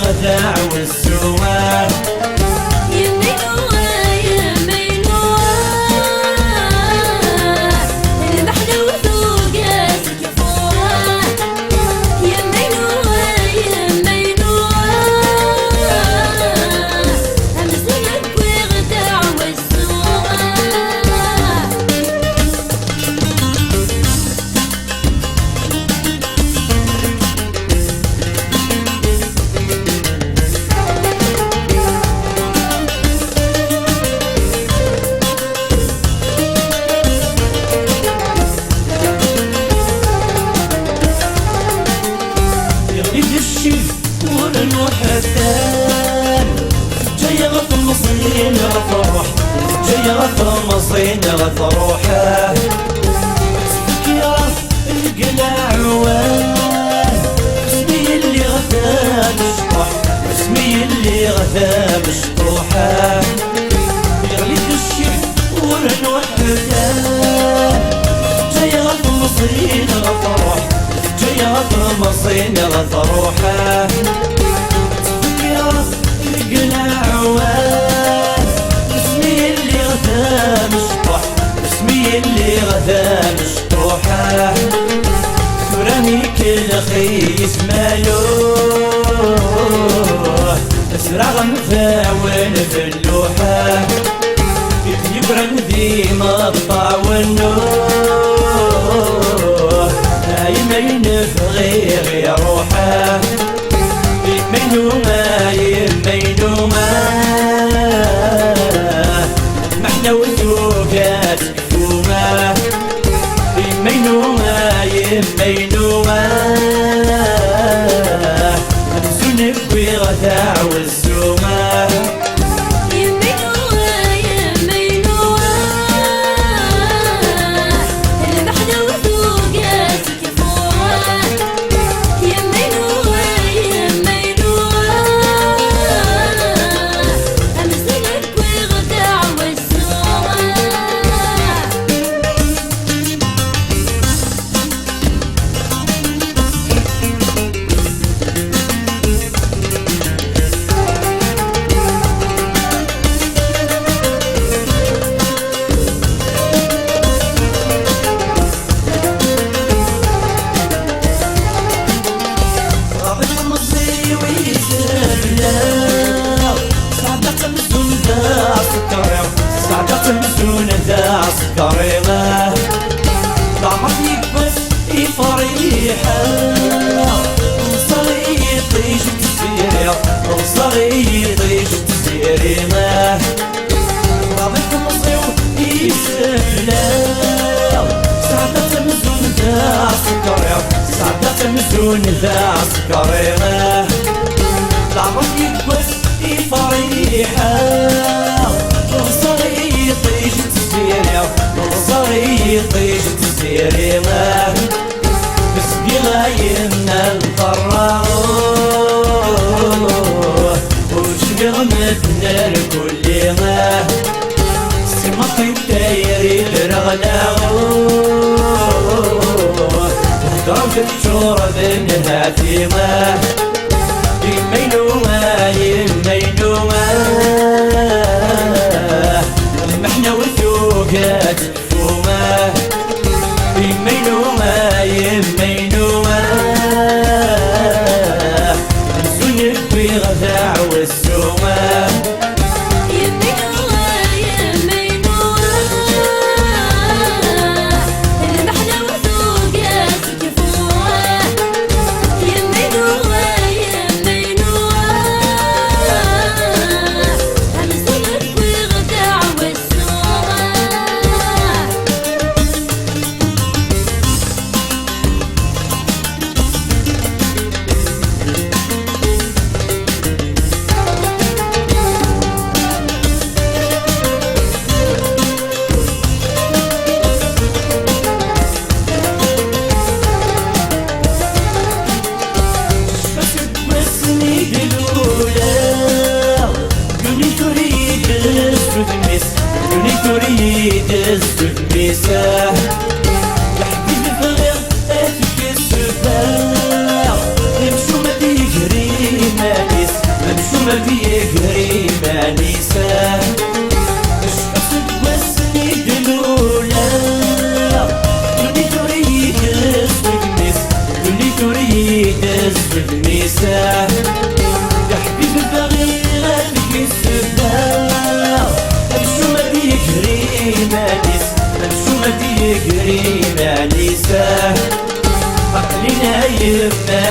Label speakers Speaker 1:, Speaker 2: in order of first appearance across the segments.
Speaker 1: غداع والسواه جاي غف مصين غفروح جاي غف مصين غفروحه يا القلع عوان اسمي اللي غثا مشطوح اسمي اللي غثا مشطوحه يغلي الشيخ ورن وحدان جاي غف مصين غفروح جاي غف مصين غفروحه القلع عوان اسمي اللي غثا مشطوح اسمي اللي غثا مشطوحه وراني كل خيس مالوه اسرع مفاول في اللوحه يبرن ديما الطاونوه يمين في غير روحه يمينو ما يمينو ما محنا وذوقات كفومه يمينو ما يمينو ما زنب وغثاع والسومه عسكريمه طعمت يكبس فريحه صغيط يجي تسيري صغيط يجي تسيري ما رابط مصيو يسفلا سعدة مزون ذا عسكريم سعدة مزون ذا عسكريمه طعمت يكبس فريحه صغيط يجي صغيط يجي تسيري ما بس غايمنا الفراغ وشقر مثل كل ما سمط الدايري الرغلاغ ضرب الشورى بينها فيما يمينو ما يمينو ما محنا وثوقات كفومه يمينو ما يمينو ما زنب بغثاع والسومه
Speaker 2: المحنة وثوقات كفومه يمينو ما
Speaker 1: يدز الميساه يا حبيبي بغير اتك السفاح نمشو ما بيجري مانيس نمشو ما بيجري مانيساه الشخص توسني دلولا دوني تريد السجنس دوني تريد السجنساه يا حبيبي بغير اتك السفاح نمشو ما بيجري مانيس نمشو ما بيجري مانيساه عقلنا يما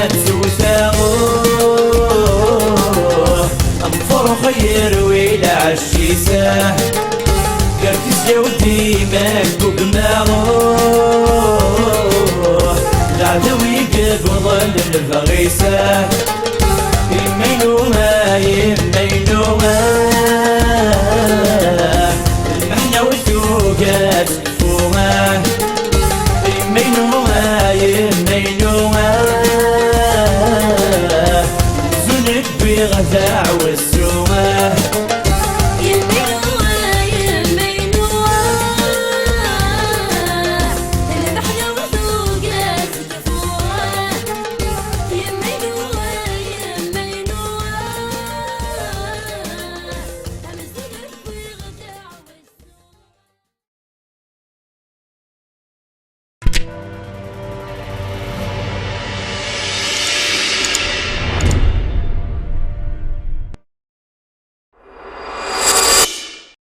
Speaker 1: تسوساغوه انفر خير ويلا عشيساه كرتس جودي مكتوب ماغوه العدو يقبض الفغيساه يمينو ما يمينو ما المحنة والثوقات فوقاه يمينو ما يمينو ما زنك بغثاء